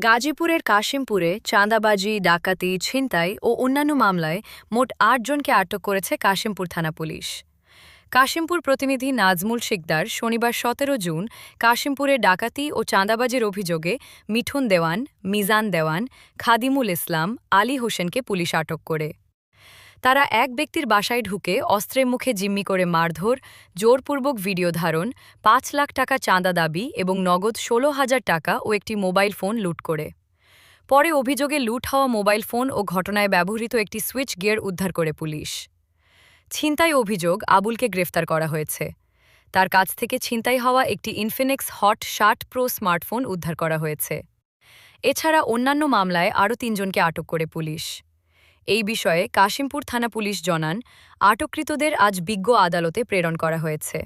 গাজীপুরের কাশিমপুরে চাঁদাবাজি, ডাকাতি, ছিনতাই ও অন্যান্য মামলায় মোট ৮ জনকে আটক করেছে কাশিমপুর থানা পুলিশ। কাশিমপুর প্রতিনিধি নাজমুল শিকদার শনিবার ১৭ জুন কাশিমপুরে ডাকাতি ও চাঁদাবাজির অভিযোগে মিঠুন দেওয়ান, মিজান দেওয়ান, খাদিমুল ইসলাম, আলী হোসেনকে পুলিশ আটক করে। তারা এক ব্যক্তির বাসায় ঢুকে অস্ত্রের মুখে জিম্মি করে মারধর, জোরপূর্বক ভিডিও ধারণ, ৫ লাখ টাকা চাঁদা দাবি এবং নগদ ১৬,০০০ টাকা ও একটি মোবাইল ফোন লুট করে। পরে অভিযোগে লুট হওয়া মোবাইল ফোন ও ঘটনায় ব্যবহৃত একটি সুইচ গিয়ার উদ্ধার করে পুলিশ। ছিনতাই অভিযোগ আবুলকে গ্রেফতার করা হয়েছে। তার কাছ থেকে ছিনতাই হওয়া একটি ইনফিনিক্স হট ৬০ প্রো স্মার্টফোন উদ্ধার করা হয়েছে। এছাড়া অন্যান্য মামলায় আরও ৩ জনকে আটক করে পুলিশ। এই বিষয়ে কাশিমপুর থানা পুলিশ জানান, আটককৃতদের আজ বিজ্ঞ আদালতে প্রেরণ করা হয়েছে।